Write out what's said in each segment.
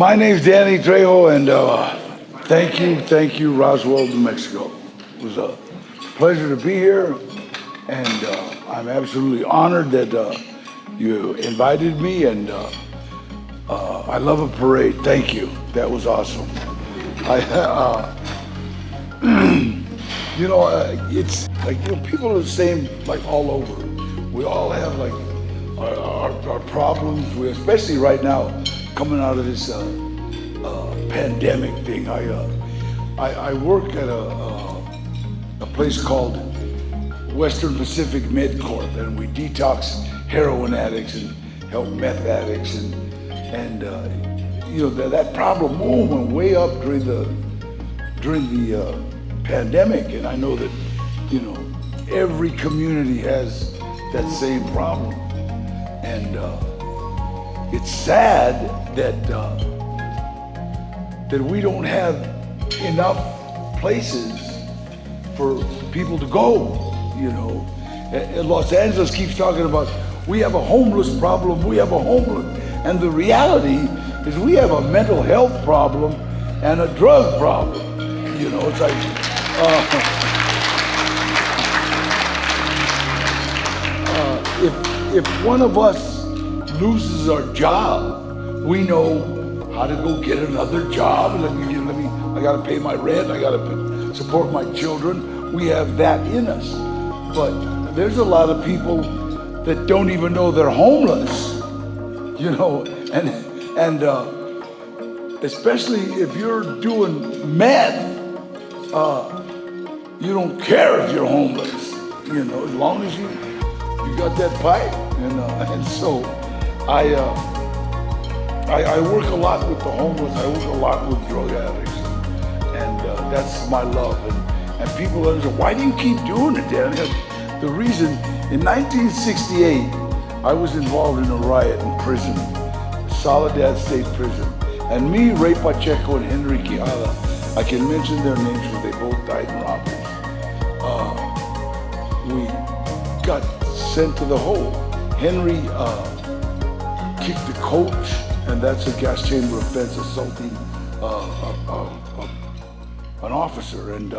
My name's Danny Trejo, and thank you, Roswell, New Mexico. It was a pleasure to be here, and I'm absolutely honored that you invited me, and I love a parade. Thank you. That was awesome. It's like, people are the same, like, all over. We all have, like, our problems, especially right now, coming out of this pandemic thing. I work at a place called Western Pacific MedCorp, and we detox heroin addicts and help meth addicts, and that problem went way up during the pandemic, and I know that every community has that same problem, and it's sad that we don't have enough places for people to go. And Los Angeles keeps talking about, we have a homeless problem, and the reality is we have a mental health problem and a drug problem. It's like, if one of us loses our job, we know how to go get another job. I gotta pay my rent, I gotta support my children. We have that in us. But there's a lot of people that don't even know they're homeless, and especially if you're doing meth, you don't care if you're homeless, as long as you got that pipe, and so I work a lot with the homeless, I work a lot with drug addicts, and that's my love, and people understand, why do you keep doing it, Dan? The reason, in 1968, I was involved in a riot in prison, Soledad State Prison, and me, Ray Pacheco, and Henry Quijada, I can mention their names because they both died in robberies. We got sent to the hole. Henry kicked the coach, and that's a gas chamber offense, assaulting an officer. And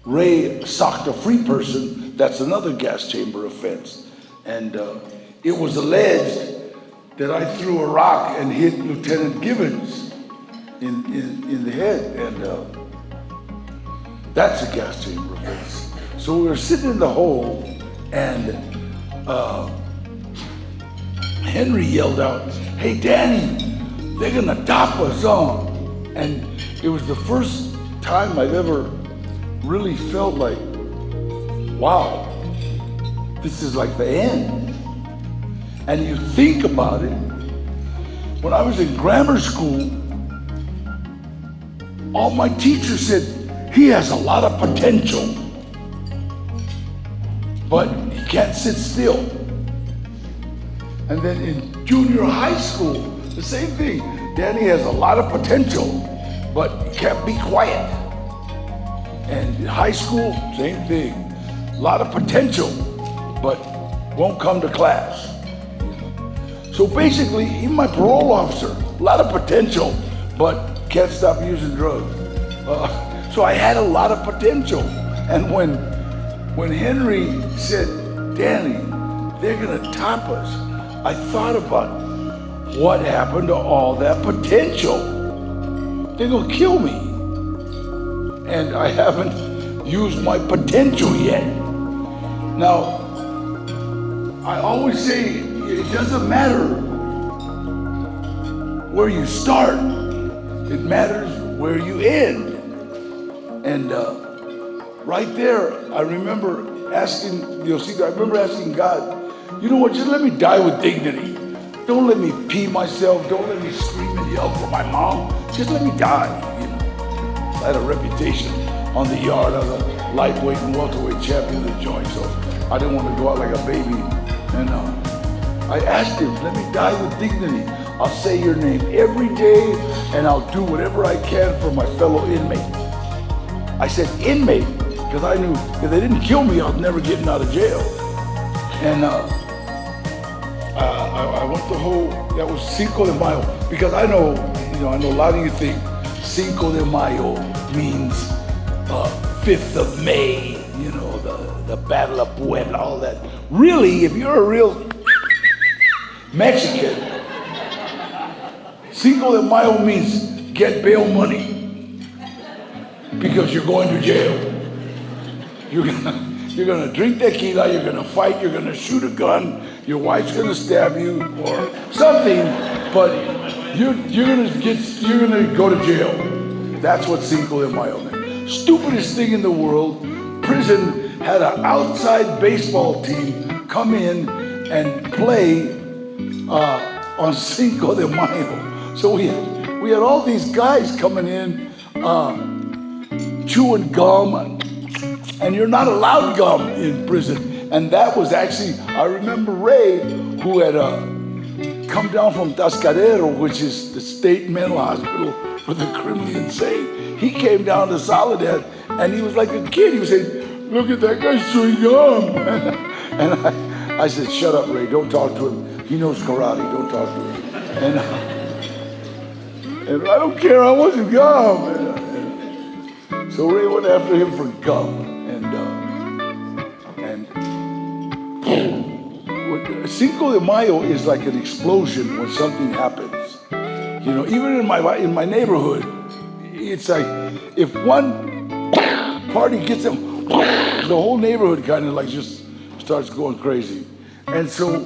Ray socked a free person, that's another gas chamber offense. And it was alleged that I threw a rock and hit Lieutenant Gibbons in the head, and that's a gas chamber offense. So we were sitting in the hole, and Henry yelled out, "Hey, Danny, they're gonna top us on." And it was the first time I've ever really felt like, wow, this is like the end. And you think about it, when I was in grammar school, all my teachers said, he has a lot of potential, but he can't sit still. And then in junior high school, the same thing. Danny has a lot of potential, but he can't be quiet. And in high school, same thing. A lot of potential, but won't come to class. So basically, even my parole officer, a lot of potential, but can't stop using drugs. So I had a lot of potential. And when Henry said, Danny, they're gonna top us, I thought about what happened to all that potential. They're gonna kill me. And I haven't used my potential yet. Now, I always say, it doesn't matter where you start, it matters where you end. And right there, I remember asking, asking God, you know what, just let me die with dignity. Don't let me pee myself, don't let me scream and yell for my mom, just let me die. I had a reputation on the yard as a lightweight and welterweight champion of the joint, so I didn't want to go out like a baby. And I asked him, let me die with dignity. I'll say your name every day, and I'll do whatever I can for my fellow inmate. I said inmate, because I knew if they didn't kill me, I was never getting out of jail. And I went the whole, that was Cinco de Mayo, because I know I know a lot of you think Cinco de Mayo means 5th of May, the Battle of Puebla, all that. Really, if you're a real Mexican, Cinco de Mayo means get bail money because you're going to jail. You're gonna drink tequila, you're gonna fight, you're gonna shoot a gun, your wife's gonna stab you or something, but you're gonna go to jail. That's what Cinco de Mayo meant. Stupidest thing in the world. Prison had an outside baseball team come in and play on Cinco de Mayo. So we had all these guys coming in chewing gum, and you're not allowed gum in prison. And that was actually, I remember Ray, who had come down from Tascadero, which is the state mental hospital for the criminally insane. He came down to Soledad, and he was like a kid. He was saying, look at that guy chewing gum. And I said, shut up, Ray, don't talk to him. He knows karate, don't talk to him. And I don't care, I want some gum. So Ray went after him for gum. Cinco de Mayo is like an explosion when something happens. Even in my neighborhood, it's like if one party gets them, the whole neighborhood kind of like just starts going crazy. And so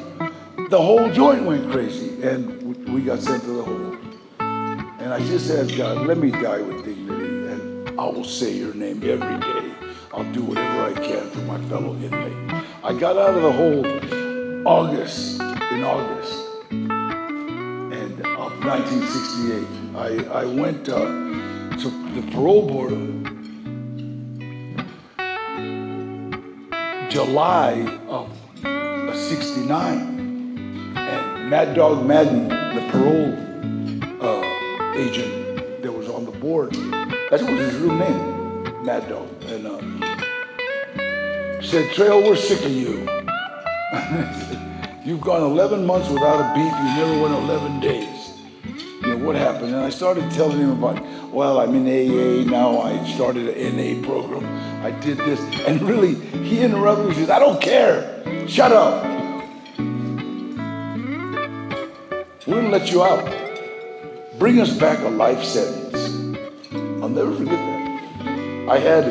the whole joint went crazy, and we got sent to the hole. And I just asked God, let me die with dignity, and I will say your name every day. I'll do whatever I can for my fellow inmate. I got out of the hole in August, and of 1968. I went to the parole board July of '69, and Mad Dog Madden, the parole agent that was on the board, that was his real name, Mad Dog, and said, Trejo, we're sick of you. You've gone 11 months without a beef, you never went 11 days. What happened? And I started telling him about, well, I'm in AA now, I started an NA program, I did this, and really, he interrupted me, he says, I don't care, shut up. We're gonna let you out. Bring us back a life sentence. I'll never forget that. I had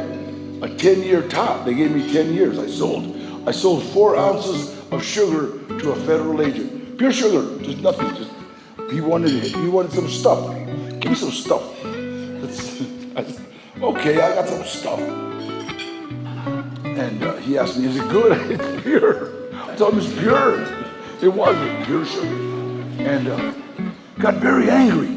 a 10-year top, they gave me 10 years. I sold 4 ounces of sugar to a federal agent. Pure sugar, just nothing, he wanted some stuff. Give me some stuff. Okay, I got some stuff. And he asked me, is it good? It's pure. I told him it's pure. It wasn't pure sugar. And got very angry.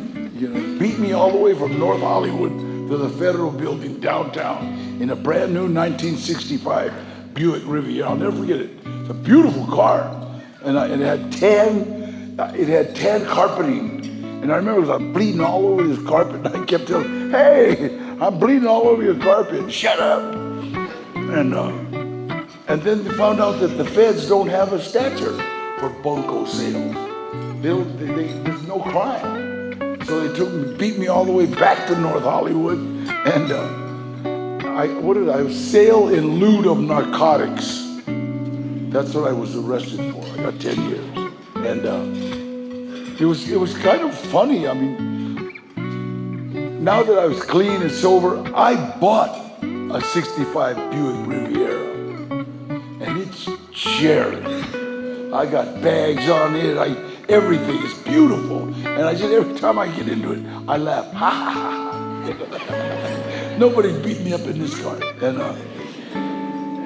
Beat me all the way from North Hollywood to the federal building downtown in a brand new 1965 Buick Riviera. I'll never forget it. It's a beautiful car. And it had tan carpeting. And I remember I'm bleeding all over this carpet. And I kept telling him, hey, I'm bleeding all over your carpet. Shut up. And then they found out that the feds don't have a statute for bunco sales. There's no crime. So they beat me all the way back to North Hollywood. And I was sale and loot of narcotics. That's what I was arrested for. I got 10 years. And it was kind of funny. I mean, now that I was clean and sober, I bought a 65 Buick Riviera. And it's cherry. I got bags on it. Everything is beautiful. And every time I get into it, I laugh. Ha ha ha. Nobody beat me up in this car.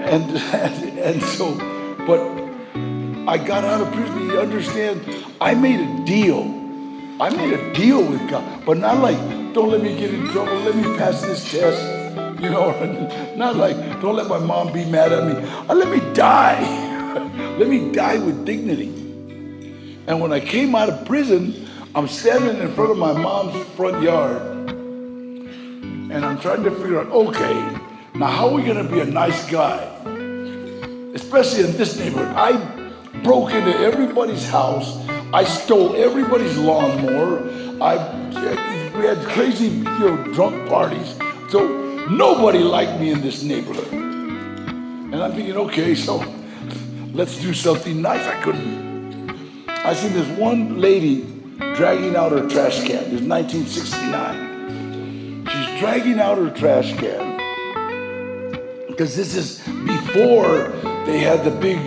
And so, but I got out of prison. You understand? I made a deal. With God, but not like, don't let me get in trouble. Let me pass this test. Not like, don't let my mom be mad at me. Let me die. Let me die with dignity. And when I came out of prison, I'm standing in front of my mom's front yard, and I'm trying to figure out, okay, now how are we gonna be a nice guy? Especially in this neighborhood. I broke into everybody's house. I stole everybody's lawnmower. We had crazy, drunk parties. So nobody liked me in this neighborhood. And I'm thinking, okay, so let's do something nice. I seen this one lady dragging out her trash can. This is 1969. She's dragging out her trash can because this is before they had the big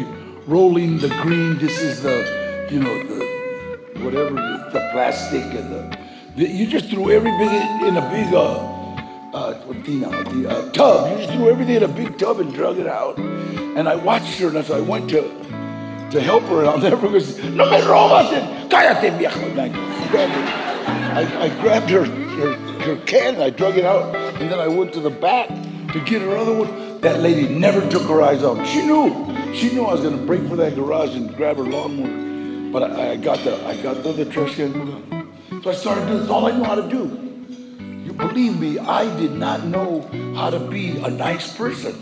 rolling the green. This is the plastic and you just threw everything in a big tub. You just threw everything in a big tub and drug it out. And I watched her, and so I went to help her, and I'll never go, no me robas, cállate viejo. I grabbed her can, and I drug it out, and then I went to the back to get her other one. That lady never took her eyes off. She knew I was gonna break for that garage and grab her lawnmower. But I got the other trash can. So I started doing this. All I knew how to do. You believe me, I did not know how to be a nice person.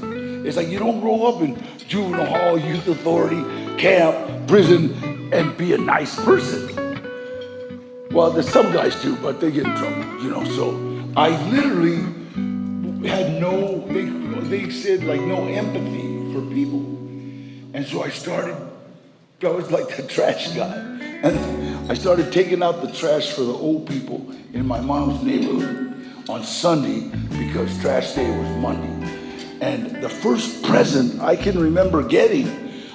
It's like you don't grow up in juvenile hall, youth authority, camp, prison, and be a nice person. Well, there's some guys too, but they get in trouble, So I literally had they said like no empathy for people. And so I was like the trash guy. And I started taking out the trash for the old people in my mom's neighborhood on Sunday because trash day was Monday. And the first present I can remember getting,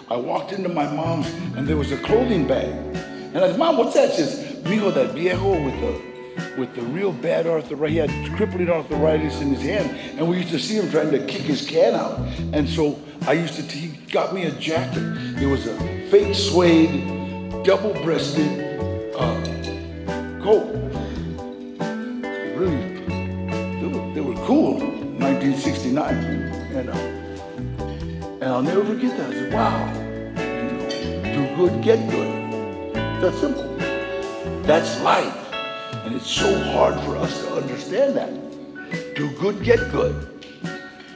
I walked into my mom's and there was a clothing bag. And I said, Mom, what's that? She says, Mijo, that viejo with the real bad arthritis. He had crippling arthritis in his hand. And we used to see him trying to kick his can out. And so he got me a jacket. It was a fake suede, double-breasted coat. Really, they were cool, 1969. And I'll never forget that. I said, wow, do good, get good. That's simple. That's life. And it's so hard for us to understand that. Do good, get good.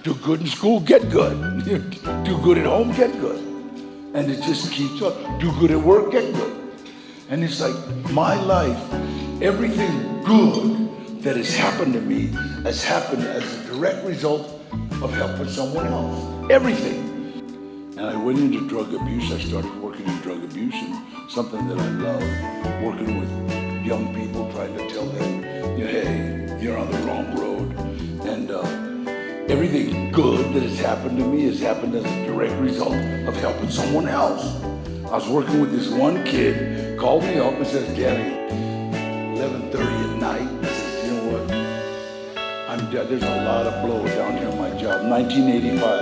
Do good in school, get good. Do good at home, get good. And it just keeps up. Do good at work, get good. And it's like my life, everything good that has happened to me has happened as a direct result of helping someone else. Everything. And I went into drug abuse. I started working in drug abuse, and something that I love, working with young people, trying to tell them, hey, you're on the wrong road. And everything good that has happened to me has happened as a direct result of helping someone else. I was working with this one kid, called me up and says, Danny, 11:30 at night. I says, you know what? There's a lot of blow down here on my job. 1985.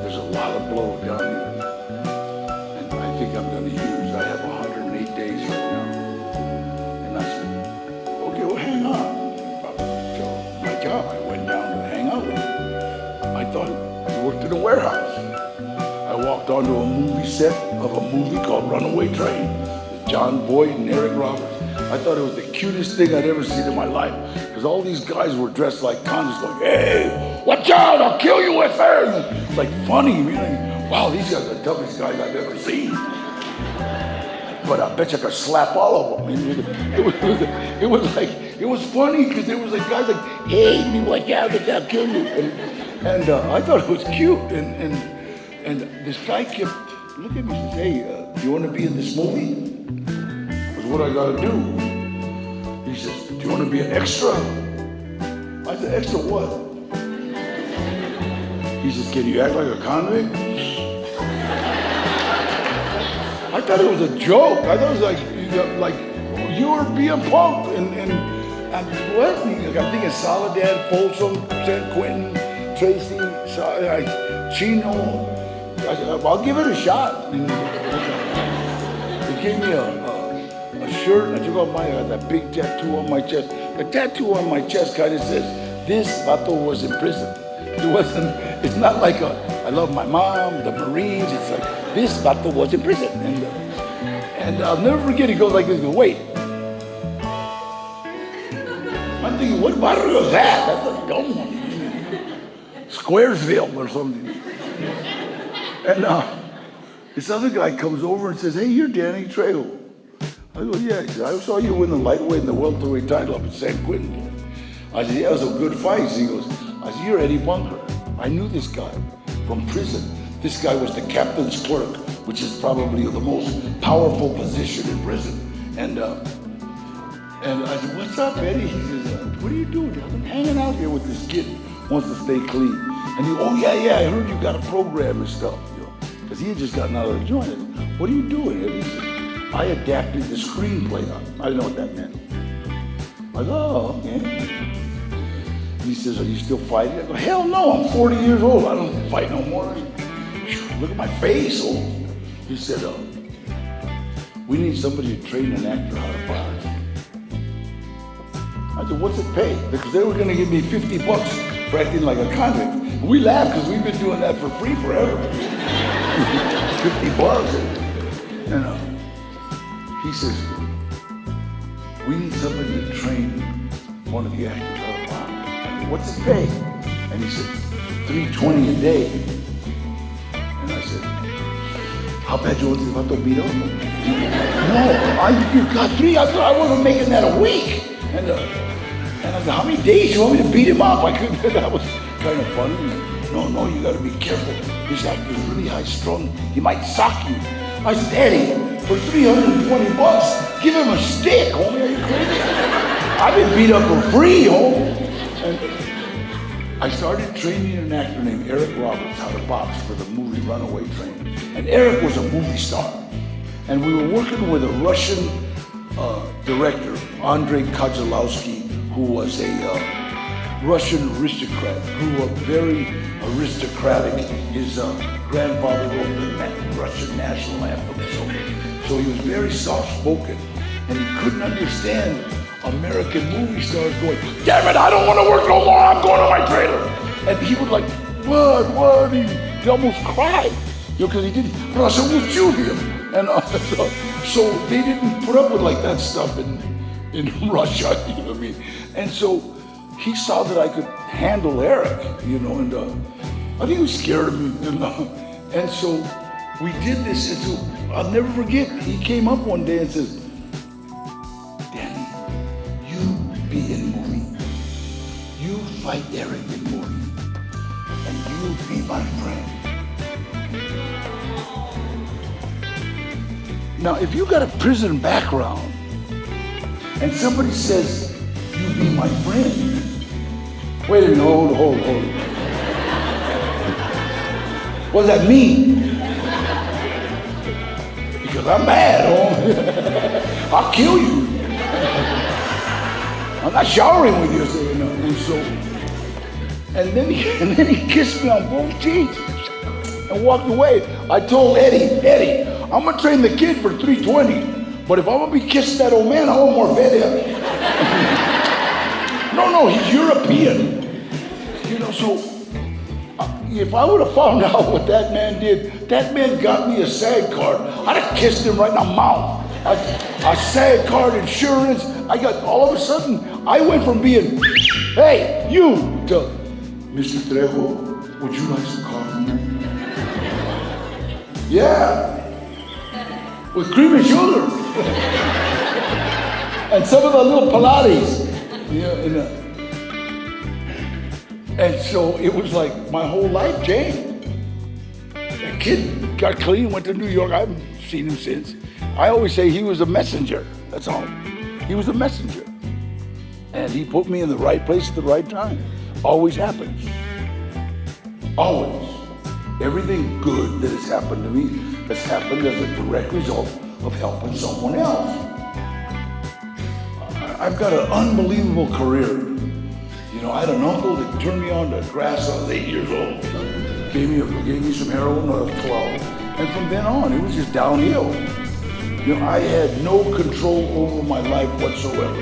There's a lot of blow down here. And I think I'm going to use. I have 108 days right now. And I said, okay, well, hang on. So my job, I went down to hang out with him. I thought he worked in a warehouse. I walked onto a movie set of a movie called Runaway Train with John Boyd and Eric Roberts. I thought it was the cutest thing I'd ever seen in my life because all these guys were dressed like convicts, like, hey, watch out, I'll kill you with her. It's like funny, wow, these guys are the toughest guys I've ever seen. But I bet you I could slap all of them. It was funny because there was like guys like, hey, me watch out, I'll kill you. And I thought it was cute. And this guy kept looking at me and says, hey, you want to be in this movie? What I gotta do? He says, do you want to be an extra? I said, extra what? He says, can you act like a convict? I thought it was a joke. I thought it was like you were being punked and what? I'm thinking Soledad, Folsom, San Quentin, Tracy, Chino. I said, I'll give it a shot. And they gave me a shirt, and I took off that big tattoo on my chest. The tattoo on my chest kind of says, this vato was in prison. It's not like I love my mom, the Marines. It's like, this vato was in prison. And I'll never forget, he goes like this, wait. I'm thinking, what barrio is that? That's a dumb one. Squaresville or something. And this other guy comes over and says, hey, you're Danny Trejo. I go, yeah. He said, I saw you win the lightweight and the welterweight title up at San Quentin. I said, yeah, it was a good fight. He goes, I said, you're Eddie Bunker. I knew this guy from prison. This guy was the captain's clerk, which is probably the most powerful position in prison. And I said, what's up, Eddie? He says, what are you doing? I'm hanging out here with this kid, wants to stay clean. And he, oh yeah, I heard you got a program and stuff, because he had just gotten out of the joint. I said, what are you doing, Eddie? He said, I adapted the screenplay. I didn't know what that meant. I go, oh, okay. He says, are you still fighting? I go, hell no, I'm 40 years old. I don't fight no more. Look at my face. Oh. He said, we need somebody to train an actor how to box. I said, what's it pay? Because they were going to give me $50 for acting like a convict. And we laughed because we've been doing that for free forever. $50. And he says, we need somebody to train one of the actors how to box. What's it pay? And he said, $320 a day. And I said, how bad you want to beat up? No, you got three. I wasn't making that a week. And I said, how many days you want me to beat him up? I couldn't. That was kind of funny. No, you got to be careful. This actor's really high strung. He might sock you. I said, Eddie, for $320, give him a stick, homie. Are you crazy? I've been beat up for free, homie. And I started training an actor named Eric Roberts how to box for the movie Runaway Train. And Eric was a movie star. And we were working with a Russian director, Andrei Kozlowski, who was a Russian aristocrat, grew up very aristocratic. His grandfather wrote the Russian national anthem. So he was very soft-spoken. And he couldn't understand American movie stars going, damn it, I don't want to work no more, I'm going to my trailer. And he would like, what? He almost cried, because he didn't, Russia will shoot him. And so they didn't put up with like that stuff in Russia, you know what I mean? And so he saw that I could handle Eric, and I think he was scared of me. And so we did this, and so I'll never forget, he came up one day and says, in movie. You fight Eric in movie, and you be my friend. Now, if you got a prison background, and somebody says, you be my friend, wait a minute, hold on. What does that mean? Because I'm mad, I'll kill you. I'm not showering with you, and then he kissed me on both cheeks and walked away. I told Eddie, I'm gonna train the kid for $320, but if I'm gonna be kissing that old man, I want more video. No, he's European. So if I would have found out what that man did, that man got me a SAG card. I'd have kissed him right in the mouth. A SAG card, insurance. I got, all of a sudden, I went from being, hey, you, to, Mr. Trejo, would you like some coffee? Yeah, with cream and sugar. And some of the little Pilates. And so it was like my whole life changed. The kid got clean, went to New York. I haven't seen him since. I always say he was a messenger, that's all. He was a messenger. And he put me in the right place at the right time. Always happens. Always. Everything good that has happened to me has happened as a direct result of helping someone else. I've got an unbelievable career. I had an uncle that turned me on to grass when I was 8 years old. Gave me some heroin when I was 12. And from then on, it was just downhill. I had no control over my life whatsoever.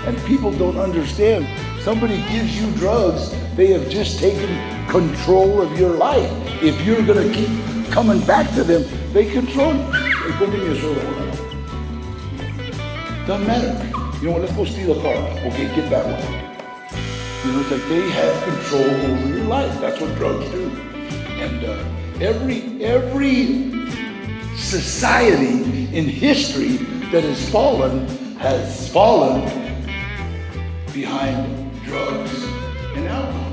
And people don't understand. Somebody gives you drugs, they have just taken control of your life. If you're gonna keep coming back to them, they control you. Hey, go give me a soda. Doesn't matter. You know what, let's go steal a car. Okay, get that one. It's like they have control over your life. That's what drugs do. And every society in history that has fallen behind drugs and alcohol.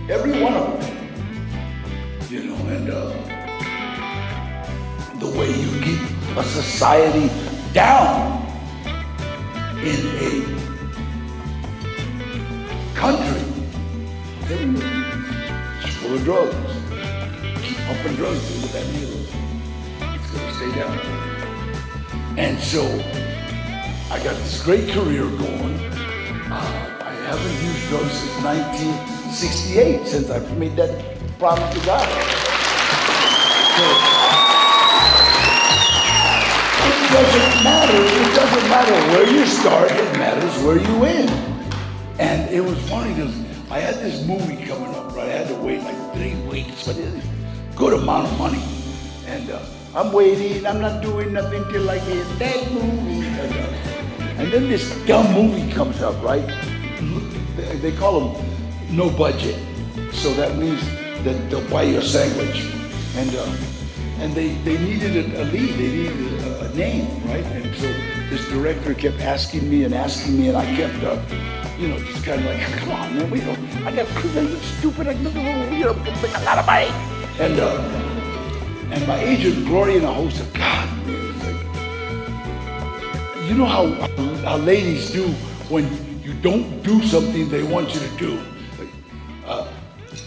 Every one of them. You know, and the way you keep a society down in a country, it's full of drugs. Keep pumping drugs into that needle. It's gonna stay down. And so I got this great career going. I haven't used drugs since 1968, since I made that promise to God. So, it doesn't matter where you start, it matters where you end. And it was funny because I had this movie coming up, right? I had to wait like 3 weeks, but it was a good amount of money. And I'm waiting, I'm not doing nothing till I get that movie. And then this dumb movie comes up, right? They call them no budget. So that means that they'll buy you a sandwich. And they needed a lead, they needed a name, right? And so this director kept asking me, and I kept, just kind of like, come on, man, I got stupid, make a lot of money. And my agent, Gloria, and the host said, God, man, it's like, you know how ladies do when you don't do something they want you to do. Like,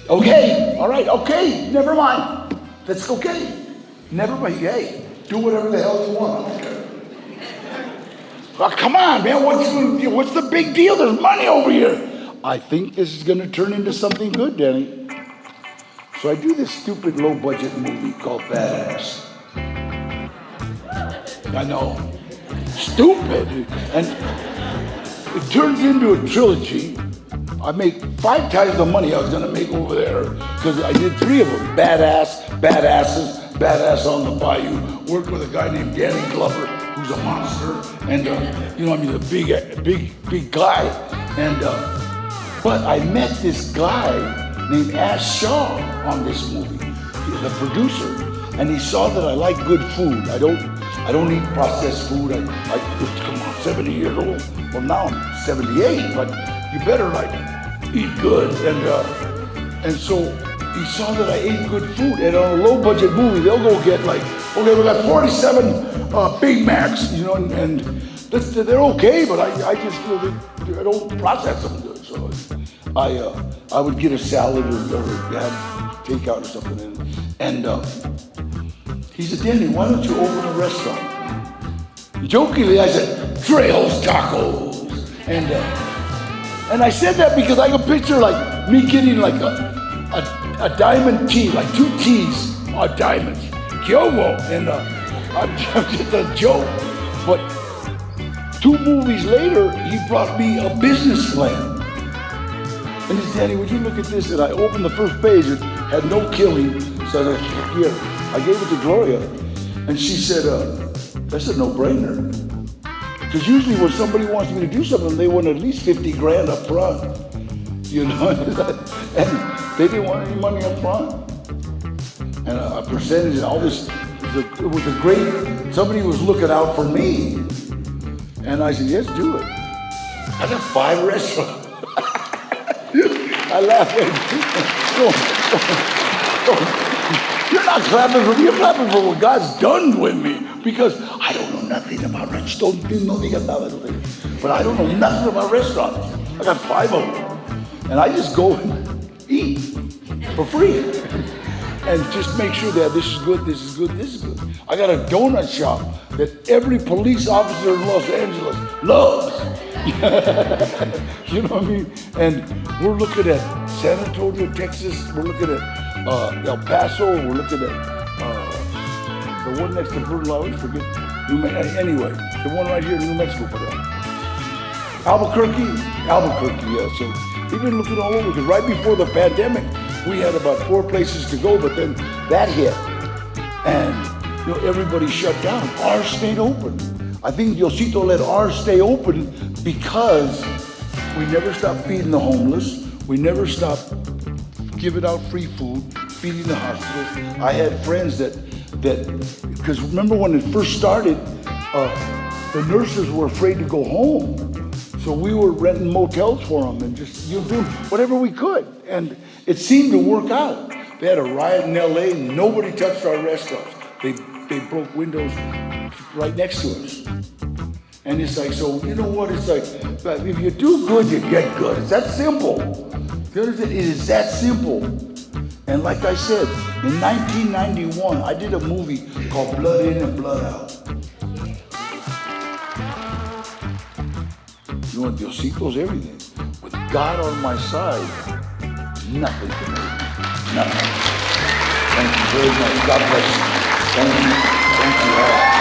okay, all right, okay, never mind. That's okay. Never mind, hey, do whatever the hell you want. I don't care. Oh, come on, man, what's the big deal? There's money over here. I think this is gonna turn into something good, Danny. So I do this stupid low-budget movie called Badass. I know, stupid. And it turns into a trilogy. I make 5 times the money I was gonna make over there because I did 3 of them. Badasses, Badass on the Bayou. Worked with a guy named Danny Glover, who's a monster, and a big guy. And but I met this guy named Ash Shaw on this movie, the producer, and he saw that I like good food. I don't eat processed food. Come on, 70 years old. Well, now I'm 78, but you better eat good. And so he saw that I ate good food, and on a low budget movie, they'll go get okay, we got 47 Big Macs, and they're okay, but I just I don't process them good. So I would get a salad or have takeout or something, and he said, Danny, why don't you open a restaurant? Jokingly, I said, Trejo's Tacos, and I said that because I could picture me getting a diamond T, 2 T's are diamonds, Kyogo, and I'm just a joke. But 2 movies later, he brought me a business plan. And he said, Danny, would you look at this? And I opened the first page, it had no killing, so I said, here. I gave it to Gloria, and she said, that's a no-brainer. Because usually when somebody wants me to do something, they want at least 50 grand up front, and they didn't want any money up front. And a percentage and all this, it was a great, somebody was looking out for me. And I said, yes, do it. I got 5 restaurants. I laughed. You're not clapping for me, you're clapping for what God's done with me. Because I don't know nothing about restaurants. But I don't know nothing about restaurants. I got 5 of them. And I just go and eat for free. And just make sure that this is good, this is good, this is good. I got a donut shop that every police officer in Los Angeles loves. You know what I mean? And we're looking at San Antonio, Texas. We're looking at El Paso. We're looking at the one next to Brutal, I always forget. Anyway, the one right here in New Mexico. Albuquerque, yeah. So we've been looking all over because right before the pandemic, we had about 4 places to go, but then that hit, and everybody shut down. Ours stayed open. I think Diosito let ours stay open because we never stopped feeding the homeless. We never stopped giving out free food, feeding the hospitals. I had friends that because remember when it first started, the nurses were afraid to go home. So we were renting motels for them and just doing whatever we could. And it seemed to work out. They had a riot in LA and nobody touched our restaurants. They broke windows right next to us. And it's like, so you know what? It's like, if you do good, you get good. It's that simple. It is that simple. And like I said, in 1991, I did a movie called Blood In and Blood Out. You know, Diosito's everything. With God on my side, nothing can hurt me. Nothing. Thank you very much. God bless you. Thank you. Thank you all.